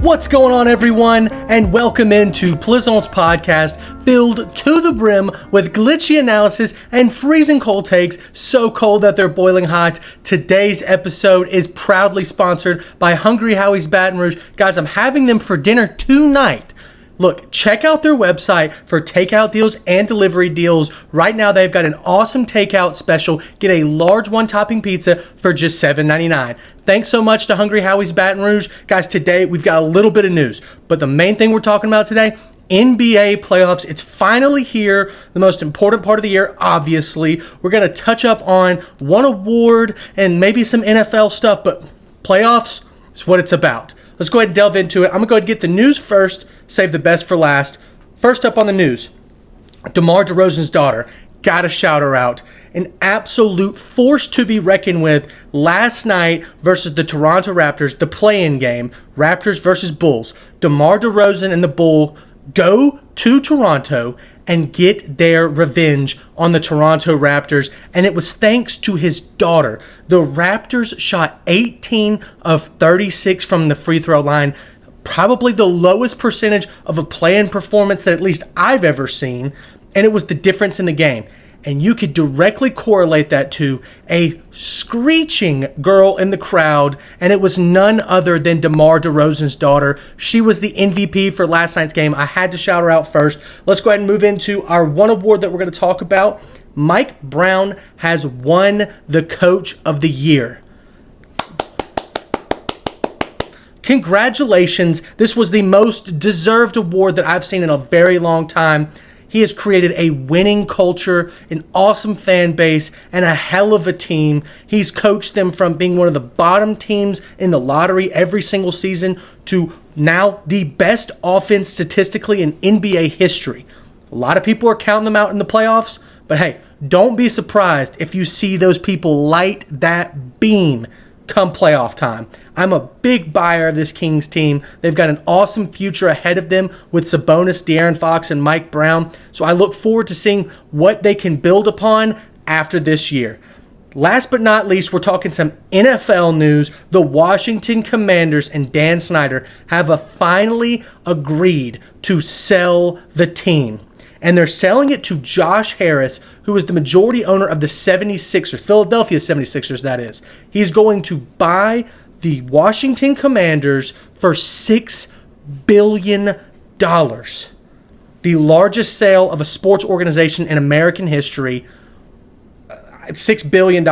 What's going on, everyone, and welcome into Plizont's podcast filled to the brim with glitchy analysis and freezing cold takes, so cold that they're boiling hot. Today's episode is proudly sponsored by Hungry Howie's Baton Rouge. Guys, I'm having them for dinner tonight. Look, check out their website for takeout deals and delivery deals. Right now, they've got an awesome takeout special. Get a large one-topping pizza for just $7.99. Thanks so much to Hungry Howie's Baton Rouge. Guys, today we've got a little bit of news, but the main thing we're talking about today, NBA playoffs. It's finally here, the most important part of the year, obviously. We're going to touch up on one award and maybe some NFL stuff, but playoffs is what it's about. Let's go ahead and delve into it. I'm going to go ahead and get the news first, save the best for last. First up on the news, DeMar DeRozan's daughter. Gotta shout her out. An absolute force to be reckoned with last night versus the Toronto Raptors, the play-in game, Raptors versus Bulls. DeMar DeRozan and the Bulls go to Toronto and get their revenge on the Toronto Raptors, and it was thanks to his daughter. The Raptors shot 18 of 36 from the free throw line, probably the lowest percentage of a play-in performance that at least I've ever seen, and it was the difference in the game. And you could directly correlate that to a screeching girl in the crowd, and it was none other than DeMar DeRozan's daughter. She was the MVP for last night's game. I had to shout her out first. Let's go ahead and move into our one award that we're going to talk about. Mike Brown has won the Coach of the Year. Congratulations. This was the most deserved award that I've seen in a very long time. He has created a winning culture, an awesome fan base, and a hell of a team. He's coached them from being one of the bottom teams in the lottery every single season to now the best offense statistically in NBA history. A lot of people are counting them out in the playoffs, but hey, don't be surprised if you see those people light that beam come playoff time. I'm a big buyer of this Kings team. They've got an awesome future ahead of them with Sabonis, De'Aaron Fox, and Mike Brown. So I look forward to seeing what they can build upon after this year. Last but not least, we're talking some NFL news. The Washington Commanders and Dan Snyder have finally agreed to sell the team. And they're selling it to Josh Harris, who is the majority owner of the 76ers, Philadelphia 76ers, that is. He's going to buy the Washington Commanders for $6 billion. The largest sale of a sports organization in American history. $6 billion.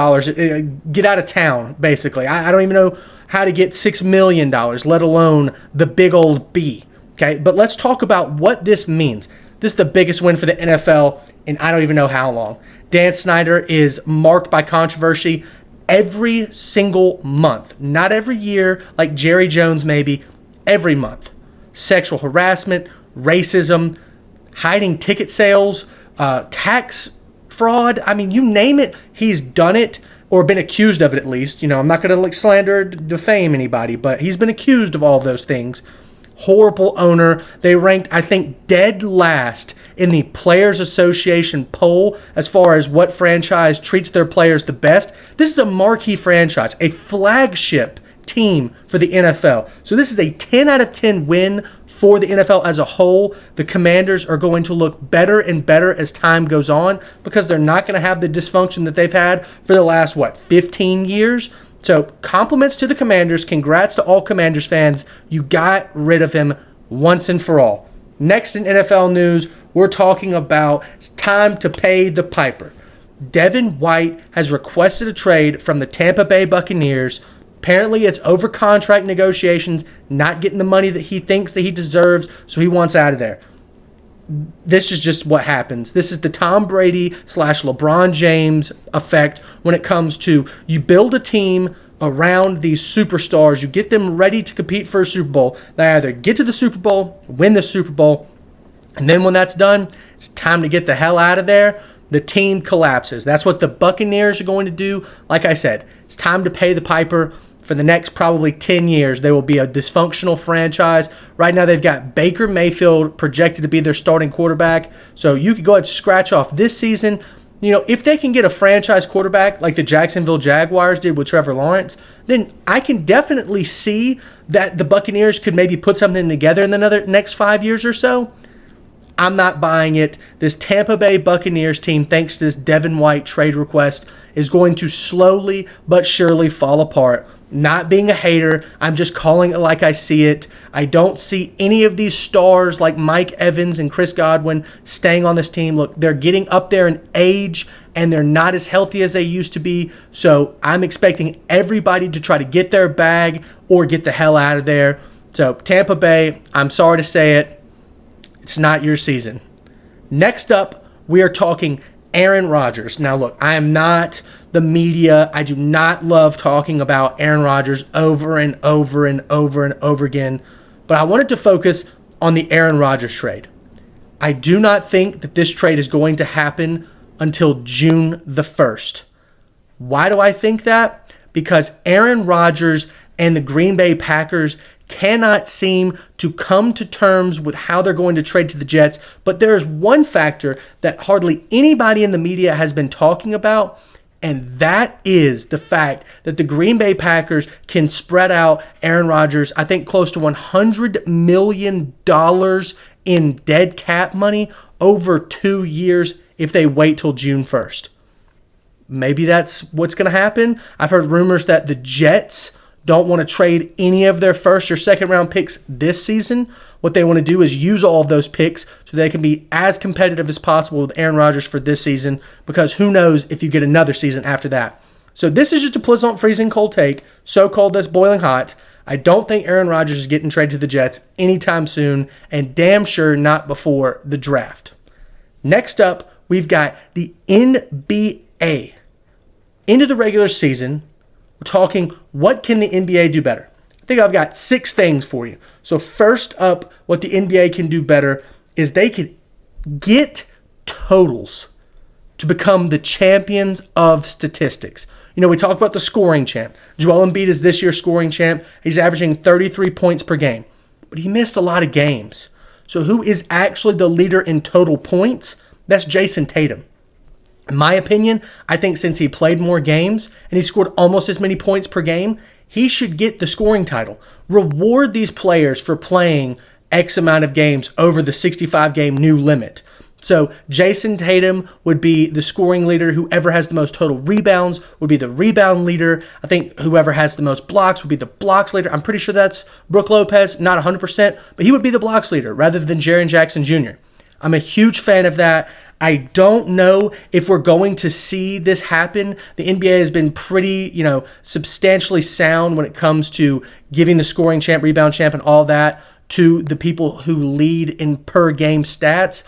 Get out of town, basically. I don't even know how to get $6 million, let alone the big old B. Okay, but let's talk about what this means. This is the biggest win for the NFL in I don't even know how long. Dan Snyder is marked by controversy every single month. Not every year like Jerry Jones maybe, every month. Sexual harassment, racism, hiding ticket sales, tax fraud. I mean, you name it, he's done it or been accused of it at least. You know, I'm not going to slander or defame anybody, but he's been accused of all of those things. Horrible owner. They ranked, I think, dead last in the Players Association poll as far as what franchise treats their players the best. This is a marquee franchise, a flagship team for the NFL. So this is a 10 out of 10 win for the NFL as a whole. The Commanders are going to look better and better as time goes on because they're not going to have the dysfunction that they've had for the last, 15 years? So compliments to the Commanders. Congrats to all Commanders fans. You got rid of him once and for all. Next in NFL news, we're talking about it's time to pay the piper. Devin White has requested a trade from the Tampa Bay Buccaneers. Apparently it's over contract negotiations, not getting the money that he thinks that he deserves, so he wants out of there. This is just what happens. This is the Tom Brady / LeBron James effect when it comes to you build a team around these superstars. You get them ready to compete for a Super Bowl. They either get to the Super Bowl, win the Super Bowl, and then when that's done, it's time to get the hell out of there. The team collapses. That's what the Buccaneers are going to do. Like I said, it's time to pay the piper. For the next probably 10 years, they will be a dysfunctional franchise. Right now, they've got Baker Mayfield projected to be their starting quarterback. So you could go ahead and scratch off this season. if they can get a franchise quarterback like the Jacksonville Jaguars did with Trevor Lawrence, then I can definitely see that the Buccaneers could maybe put something together in the next 5 years or so. I'm not buying it. This Tampa Bay Buccaneers team, thanks to this Devin White trade request, is going to slowly but surely fall apart. Not being a hater, I'm just calling it like I see it. I don't see any of these stars like Mike Evans and Chris Godwin staying on this team. Look, they're getting up there in age, and they're not as healthy as they used to be. So I'm expecting everybody to try to get their bag or get the hell out of there. So Tampa Bay, I'm sorry to say it, it's not your season. Next up, we are talking Aaron Rodgers. Now, look, I am not the media. I do not love talking about Aaron Rodgers over and over and over and over again, but I wanted to focus on the Aaron Rodgers trade. I do not think that this trade is going to happen until June the 1st. Why do I think that? Because Aaron Rodgers and the Green Bay Packers cannot seem to come to terms with how they're going to trade to the Jets, but there is one factor that hardly anybody in the media has been talking about, and that is the fact that the Green Bay Packers can spread out Aaron Rodgers, I think close to $100 million in dead cap money over 2 years if they wait till June 1st. Maybe that's what's going to happen. I've heard rumors that the Jets don't want to trade any of their first or second round picks this season. What they want to do is use all of those picks so they can be as competitive as possible with Aaron Rodgers for this season, because who knows if you get another season after that. So this is just a Plizont freezing cold take, so cold that's boiling hot. I don't think Aaron Rodgers is getting traded to the Jets anytime soon, and damn sure not before the draft. Next up, we've got the NBA. Into the regular season, we're talking, what can the NBA do better? I think I've got 6 things for you. So first up, what the NBA can do better is they can get totals to become the champions of statistics. We talk about the scoring champ. Joel Embiid is this year's scoring champ. He's averaging 33 points per game, but he missed a lot of games. So who is actually the leader in total points? That's Jason Tatum. In my opinion, I think since he played more games and he scored almost as many points per game, he should get the scoring title. Reward these players for playing X amount of games over the 65-game new limit. So Jason Tatum would be the scoring leader. Whoever has the most total rebounds would be the rebound leader. I think whoever has the most blocks would be the blocks leader. I'm pretty sure that's Brook Lopez, not 100%, but he would be the blocks leader rather than Jaren Jackson Jr. I'm a huge fan of that. I don't know if we're going to see this happen. The NBA has been pretty, substantially sound when it comes to giving the scoring champ, rebound champ, and all that to the people who lead in per game stats.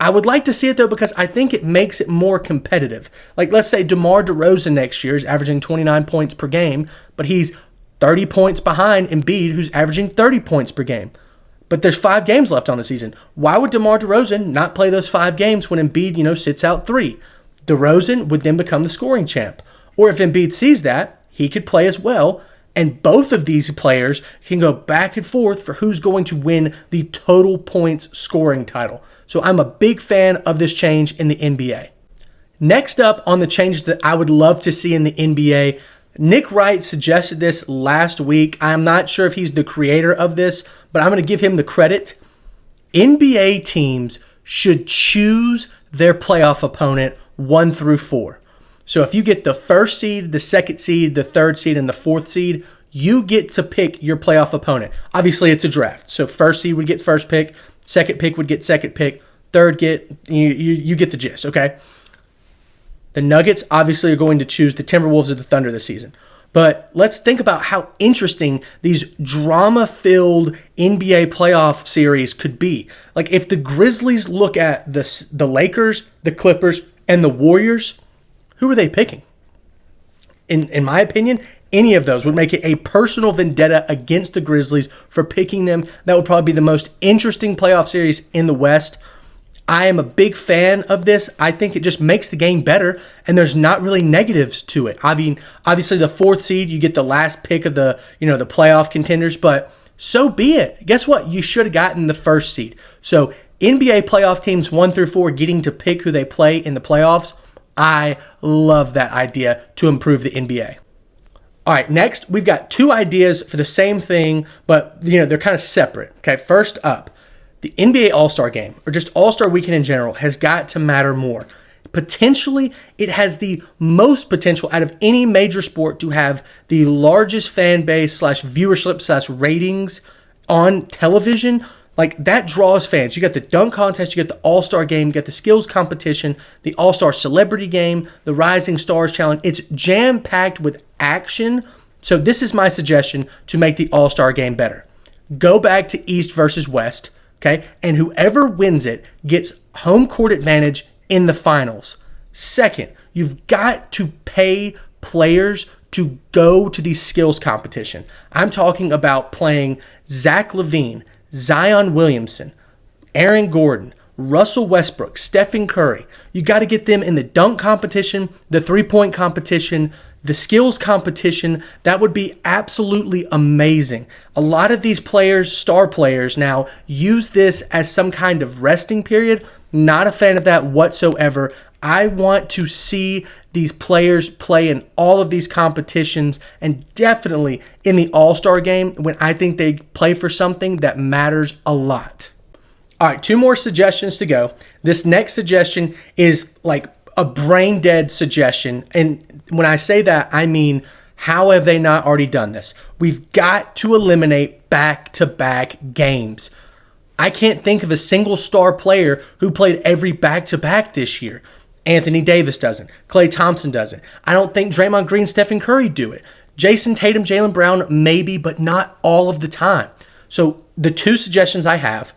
I would like to see it, though, because I think it makes it more competitive. Like, let's say DeMar DeRozan next year is averaging 29 points per game, but he's 30 points behind Embiid, who's averaging 30 points per game. But there's 5 games left on the season. Why would DeMar DeRozan not play those 5 games when Embiid, sits out 3? DeRozan would then become the scoring champ. Or if Embiid sees that, he could play as well. And both of these players can go back and forth for who's going to win the total points scoring title. So I'm a big fan of this change in the NBA. Next up on the changes that I would love to see in the NBA, Nick Wright suggested this last week. I'm not sure if he's the creator of this, but I'm going to give him the credit. NBA teams should choose their playoff opponent 1 through 4. So if you get the first seed, the second seed, the third seed, and the fourth seed, you get to pick your playoff opponent. Obviously, it's a draft. So first seed would get first pick, second pick would get second pick, third you get the gist, okay? The Nuggets obviously are going to choose the Timberwolves or the Thunder this season. But let's think about how interesting these drama-filled NBA playoff series could be. Like if the Grizzlies look at the Lakers, the Clippers, and the Warriors, who are they picking? In my opinion, any of those would make it a personal vendetta against the Grizzlies for picking them. That would probably be the most interesting playoff series in the West. I am a big fan of this. I think it just makes the game better, and there's not really negatives to it. I mean, obviously the fourth seed, you get the last pick of the playoff contenders, but so be it. Guess what? You should have gotten the first seed. So NBA playoff teams 1 through 4 getting to pick who they play in the playoffs, I love that idea to improve the NBA. All right, next we've got two ideas for the same thing, but they're kind of separate. Okay, first up, the NBA All-Star Game, or just All-Star Weekend in general, has got to matter more. Potentially, it has the most potential out of any major sport to have the largest fan base / viewership / ratings on television. Like, that draws fans. You got the dunk contest, you got the All-Star Game, you got the skills competition, the All-Star Celebrity Game, the Rising Stars Challenge. It's jam-packed with action. So this is my suggestion to make the All-Star Game better. Go back to East versus West, okay? And whoever wins it gets home court advantage in the finals. Second, you've got to pay players to go to these skills competition. I'm talking about playing Zach LaVine, Zion Williamson, Aaron Gordon, Russell Westbrook, Stephen Curry. You got to get them in the dunk competition, the three-point competition, the skills competition. That would be absolutely amazing. A lot of these players, star players now, use this as some kind of resting period. Not a fan of that whatsoever. I want to see these players play in all of these competitions, and definitely in the All-Star Game when I think they play for something that matters a lot. All right, two more suggestions to go. This next suggestion is like a brain dead suggestion. And when I say that, I mean, how have they not already done this? We've got to eliminate back-to-back games. I can't think of a single star player who played every back-to-back this year. Anthony Davis doesn't. Klay Thompson doesn't. I don't think Draymond Green, Stephen Curry do it. Jason Tatum, Jaylen Brown, maybe, but not all of the time. So the two suggestions I have: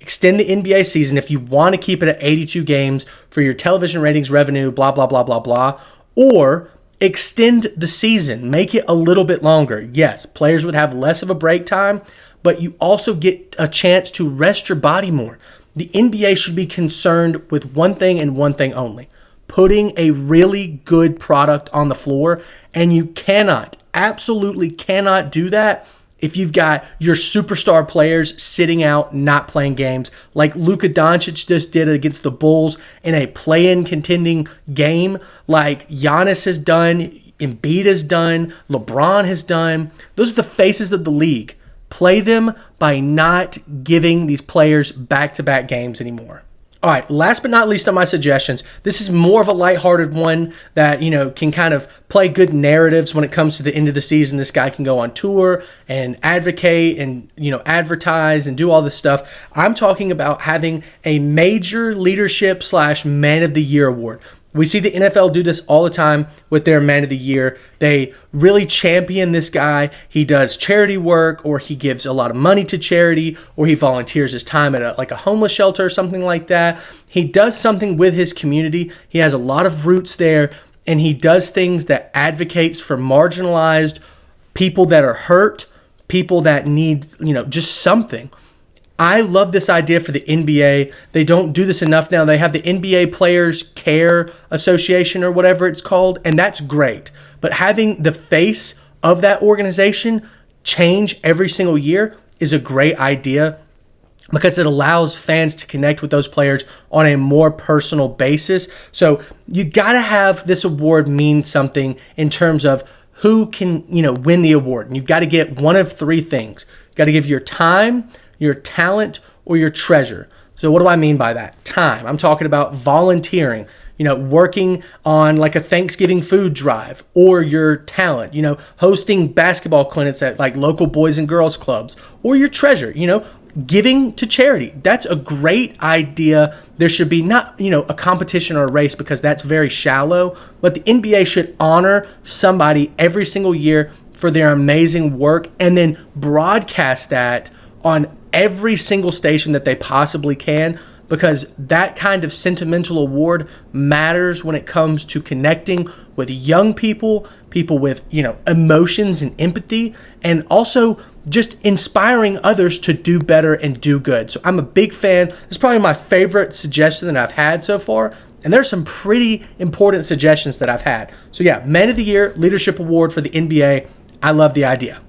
extend the NBA season if you want to keep it at 82 games for your television ratings, revenue, blah, blah, blah, blah, blah. Or extend the season. Make it a little bit longer. Yes, players would have less of a break time, but you also get a chance to rest your body more. The NBA should be concerned with one thing and one thing only: putting a really good product on the floor. And you cannot, absolutely cannot do that if you've got your superstar players sitting out, not playing games, like Luka Doncic just did against the Bulls in a play-in contending game, like Giannis has done, Embiid has done, LeBron has done. Those are the faces of the league. Play them by not giving these players back-to-back games anymore. All right, last but not least on my suggestions, this is more of a lighthearted one that, can kind of play good narratives when it comes to the end of the season. This guy can go on tour and advocate and, advertise and do all this stuff. I'm talking about having a major leadership / man of the year award. We see the NFL do this all the time with their man of the year. They really champion this guy. He does charity work, or he gives a lot of money to charity, or he volunteers his time at a homeless shelter or something like that. He does something with his community. He has a lot of roots there, and he does things that advocates for marginalized people that are hurt, people that need, just something. I love this idea for the NBA. They don't do this enough now. They have the NBA Players Care Association or whatever it's called, and that's great. But having the face of that organization change every single year is a great idea, because it allows fans to connect with those players on a more personal basis. So you got to have this award mean something in terms of who can, win the award. And you've got to get one of three things. You've got to give your time, your talent, or your treasure. So what do I mean by that? Time. I'm talking about volunteering, working on like a Thanksgiving food drive, or your talent, hosting basketball clinics at like local boys and girls clubs, or your treasure, giving to charity. That's a great idea. There should be not, a competition or a race, because that's very shallow, but the NBA should honor somebody every single year for their amazing work, and then broadcast that on every single station that they possibly can, because that kind of sentimental award matters when it comes to connecting with young people with, emotions and empathy, and also just inspiring others to do better and do good. So I'm a big fan. It's probably my favorite suggestion that I've had so far, and there's some pretty important suggestions that I've had. So yeah, Man of the Year, Leadership Award for the NBA. I love the idea.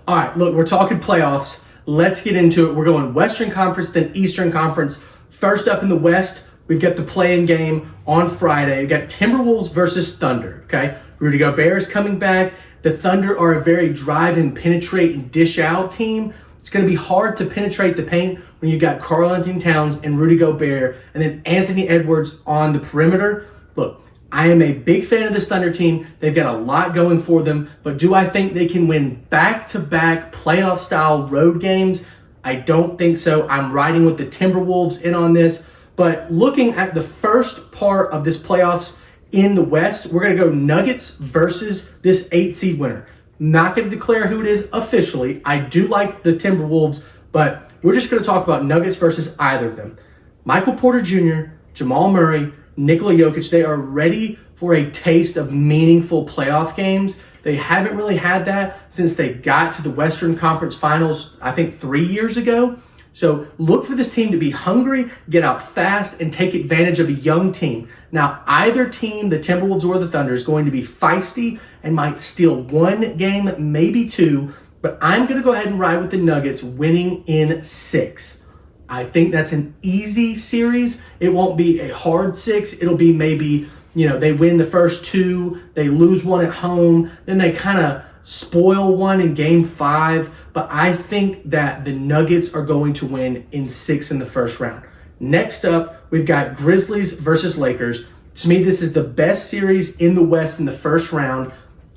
All right, look, we're talking playoffs. Let's get into it. We're going Western Conference, then Eastern Conference. First up in the West, we've got the play-in game on Friday. We've got Timberwolves versus Thunder, okay? Rudy Gobert is coming back. The Thunder are a very drive and penetrate and dish out team. It's going to be hard to penetrate the paint when you've got Karl-Anthony Towns and Rudy Gobert and then Anthony Edwards on the perimeter. Look, I am a big fan of this Thunder team. They've got a lot going for them, but do I think they can win back-to-back playoff-style road games? I don't think so. I'm riding with the Timberwolves in on this, but looking at the first part of this playoffs in the West, we're going to go Nuggets versus this 8 seed winner. Not going to declare who it is officially. I do like the Timberwolves, but we're just going to talk about Nuggets versus either of them. Michael Porter Jr., Jamal Murray, Nikola Jokic, they are ready for a taste of meaningful playoff games. They haven't really had that since they got to the Western Conference Finals, I think 3 years ago. So look for this team to be hungry, get out fast, and take advantage of a young team. Now, either team, the Timberwolves or the Thunder, is going to be feisty and might steal one game, maybe two, but I'm going to go ahead and ride with the Nuggets winning in 6. I think that's an easy series. It won't be a hard 6. It'll be maybe, they win the first 2, they lose one at home, then they kind of spoil one in game 5. But I think that the Nuggets are going to win in 6 in the first round. Next up, we've got Grizzlies versus Lakers. To me, this is the best series in the West in the first round.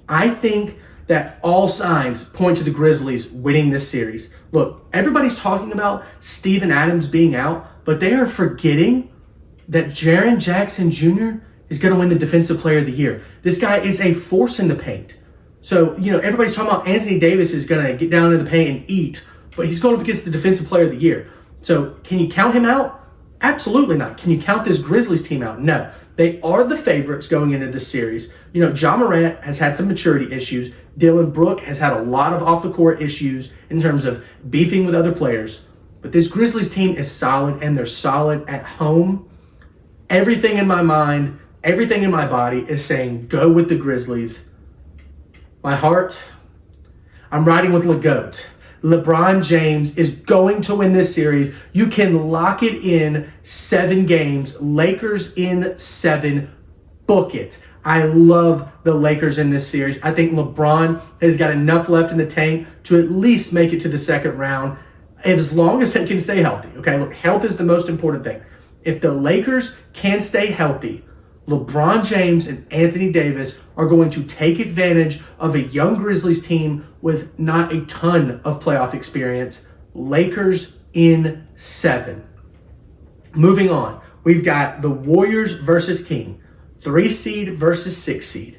I think that all signs point to the Grizzlies winning this series. Look, everybody's talking about Steven Adams being out, but they are forgetting that Jaren Jackson Jr. is going to win the Defensive Player of the Year. This guy is a force in the paint. So, everybody's talking about Anthony Davis is going to get down in the paint and eat, but he's going up against the Defensive Player of the Year. So, can you count him out? Absolutely not. Can you count this Grizzlies team out? No. They are the favorites going into this series. Ja Morant has had some maturity issues. Dylan Brooke has had a lot of off-the-court issues in terms of beefing with other players. But this Grizzlies team is solid, and they're solid at home. Everything in my mind, everything in my body is saying go with the Grizzlies. My heart, I'm riding with LeGoat. LeBron James is going to win this series. You can lock it in 7 games. Lakers in 7. Book it. I love the Lakers in this series. I think LeBron has got enough left in the tank to at least make it to the second round, as long as they can stay healthy. Okay, look, health is the most important thing. If the Lakers can stay healthy, LeBron James and Anthony Davis are going to take advantage of a young Grizzlies team with not a ton of playoff experience. Lakers in 7. Moving on, we've got the Warriors versus King. 3 seed versus 6 seed.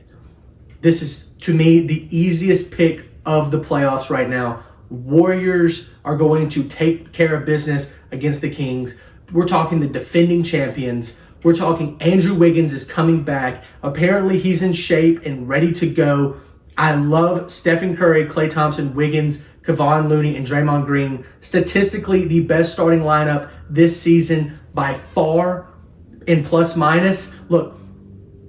This is, to me, the easiest pick of the playoffs right now. Warriors are going to take care of business against the Kings. We're talking the defending champions. We're talking Andrew Wiggins is coming back. Apparently, he's in shape and ready to go. I love Stephen Curry, Klay Thompson, Wiggins, Kevon Looney, and Draymond Green. Statistically, the best starting lineup this season by far in plus minus. Look,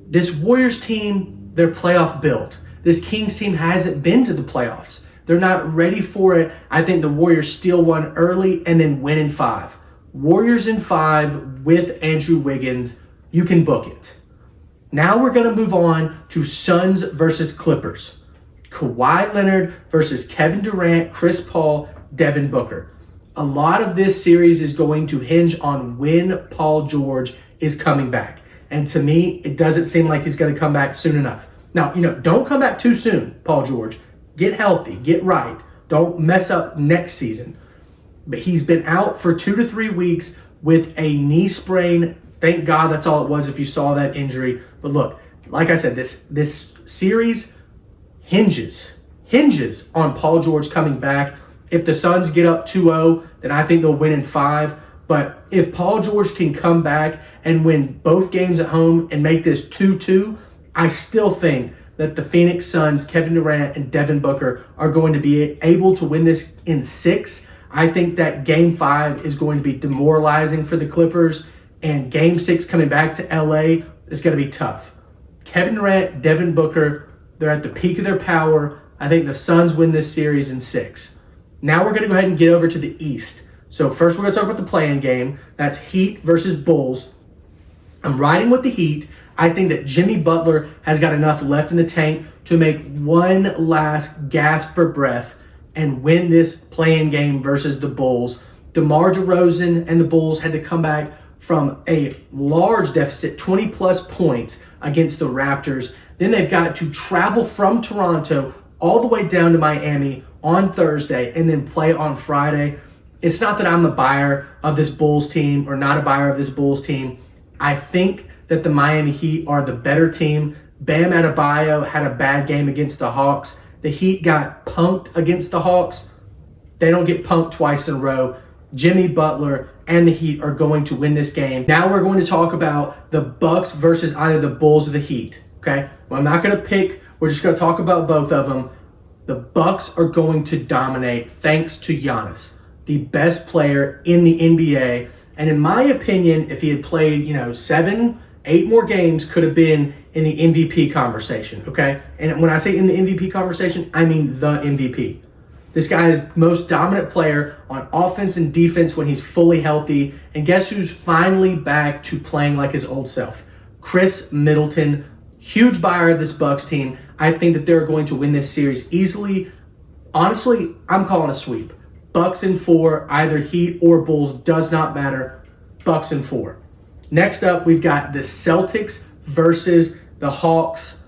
this Warriors team, they're playoff built. This Kings team hasn't been to the playoffs. They're not ready for it. I think the Warriors steal one early and then win in 5. Warriors in 5 with Andrew Wiggins. You can book it. Now we're going to move on to Suns versus Clippers. Kawhi Leonard versus Kevin Durant, Chris Paul, Devin Booker. A lot of this series is going to hinge on when Paul George is coming back. And to me, it doesn't seem like he's going to come back soon enough. Now, don't come back too soon, Paul George. Get healthy, get right. Don't mess up next season. But he's been out for 2 to 3 weeks with a knee sprain. Thank God that's all it was if you saw that injury. But look, like I said, this series hinges on Paul George coming back. If the Suns get up 2-0, then I think they'll win in 5. But if Paul George can come back and win both games at home and make this 2-2, I still think that the Phoenix Suns, Kevin Durant, and Devin Booker are going to be able to win this in 6. I think that Game 5 is going to be demoralizing for the Clippers, and Game 6 coming back to LA is going to be tough. Kevin Durant, Devin Booker, they're at the peak of their power. I think the Suns win this series in 6. Now we're going to go ahead and get over to the East. So first we're going to talk about the play-in game. That's Heat versus Bulls. I'm riding with the Heat. I think that Jimmy Butler has got enough left in the tank to make one last gasp for breath and win this play-in game versus the Bulls. DeMar DeRozan and the Bulls had to come back from a large deficit, 20-plus points against the Raptors. Then they've got to travel from Toronto all the way down to Miami on Thursday and then play on Friday. It's not that I'm a buyer of this Bulls team or not a buyer of this Bulls team. I think that the Miami Heat are the better team. Bam Adebayo had a bad game against the Hawks. The Heat got punked against the Hawks. They don't get punked twice in a row. Jimmy Butler and the Heat are going to win this game. Now we're going to talk about the Bucks versus either the Bulls or the Heat. Okay? Well, I'm not going to pick. We're just going to talk about both of them. The Bucks are going to dominate thanks to Giannis, the best player in the NBA. And in my opinion, if he had played, 7, 8 more games, could have been in the MVP conversation, okay? And when I say in the MVP conversation, I mean the MVP. This guy is the most dominant player on offense and defense when he's fully healthy. And guess who's finally back to playing like his old self? Chris Middleton. Huge buyer of this Bucks team. I think that they're going to win this series easily. Honestly, I'm calling a sweep. Bucks in 4, either Heat or Bulls, does not matter. Bucks in 4. Next up, we've got the Celtics versus the Hawks.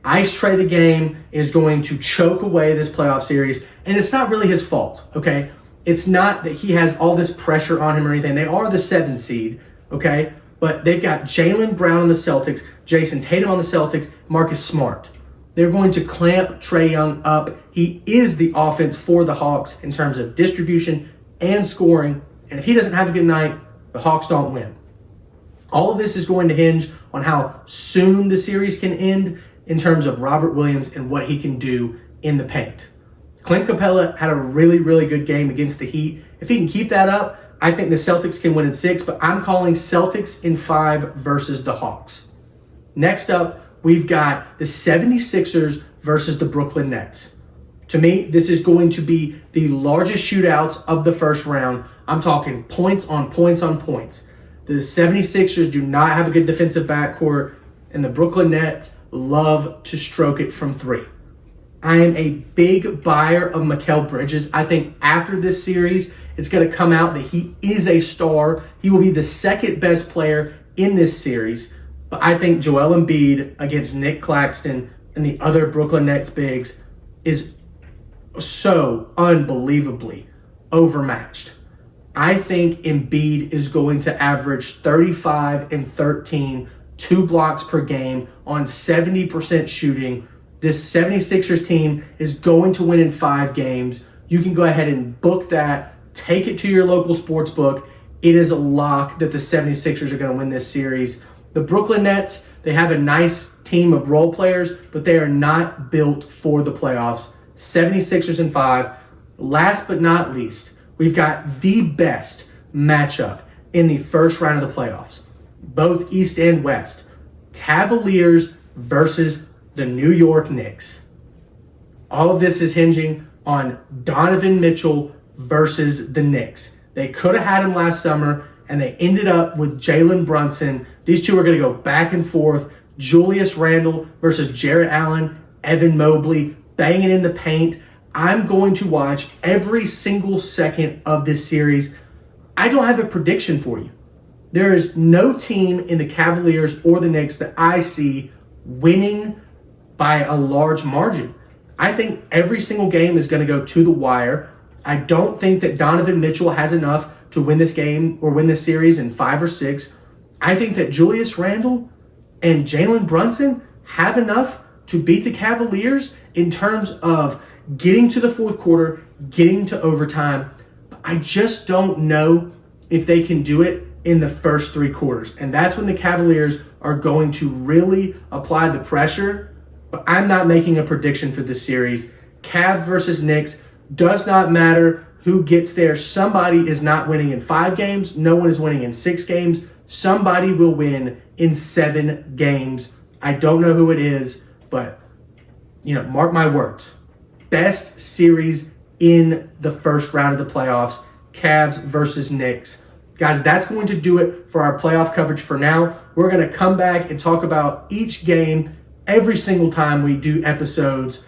Ice Trae the Game is going to choke away this playoff series, and it's not really his fault, okay? It's not that he has all this pressure on him or anything. They are the 7 seed, okay? But they've got Jaylen Brown on the Celtics, Jason Tatum on the Celtics, Marcus Smart. They're going to clamp Trae Young up. He is the offense for the Hawks in terms of distribution and scoring. And if he doesn't have a good night, the Hawks don't win. All of this is going to hinge on how soon the series can end in terms of Robert Williams and what he can do in the paint. Clint Capella had a really, really good game against the Heat. If he can keep that up, I think the Celtics can win in 6, but I'm calling Celtics in 5 versus the Hawks. Next up, we've got the 76ers versus the Brooklyn Nets. To me, this is going to be the largest shootouts of the first round. I'm talking points on points on points. The 76ers do not have a good defensive backcourt, and the Brooklyn Nets love to stroke it from 3. I am a big buyer of Mikal Bridges. I think after this series, it's going to come out that he is a star. He will be the second best player in this series. But I think Joel Embiid against Nick Claxton and the other Brooklyn Nets bigs is so unbelievably overmatched. I think Embiid is going to average 35 and 13, 2 blocks per game on 70% shooting. This 76ers team is going to win in 5 games. You can go ahead and book that. Take it to your local sports book. It is a lock that the 76ers are going to win this series. The Brooklyn Nets, they have a nice team of role players, but they are not built for the playoffs. 76ers in 5. Last but not least, we've got the best matchup in the first round of the playoffs, both East and West. Cavaliers versus the New York Knicks. All of this is hinging on Donovan Mitchell versus the Knicks. They could have had him last summer, and they ended up with Jalen Brunson. These two are going to go back and forth. Julius Randle versus Jarrett Allen, Evan Mobley, banging in the paint. I'm going to watch every single second of this series. I don't have a prediction for you. There is no team in the Cavaliers or the Knicks that I see winning by a large margin. I think every single game is going to go to the wire. I don't think that Donovan Mitchell has enough to win this game or win this series in 5 or 6. I think that Julius Randle and Jalen Brunson have enough to beat the Cavaliers in terms of getting to the fourth quarter, getting to overtime. But I just don't know if they can do it in the first 3 quarters. And that's when the Cavaliers are going to really apply the pressure. But I'm not making a prediction for this series. Cavs versus Knicks does not matter who gets there. Somebody is not winning in 5 games. No one is winning in 6 games. Somebody will win in 7 games. I don't know who it is, but, mark my words. Best series in the first round of the playoffs, Cavs versus Knicks. Guys, that's going to do it for our playoff coverage for now. We're going to come back and talk about each game every single time we do episodes.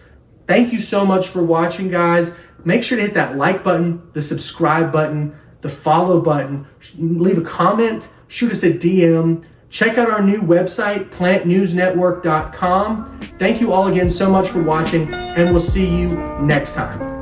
Thank you so much for watching, guys. Make sure to hit that like button, the subscribe button, the follow button. Leave a comment, shoot us a DM. Check out our new website, plantnewsnetwork.com. Thank you all again so much for watching, and we'll see you next time.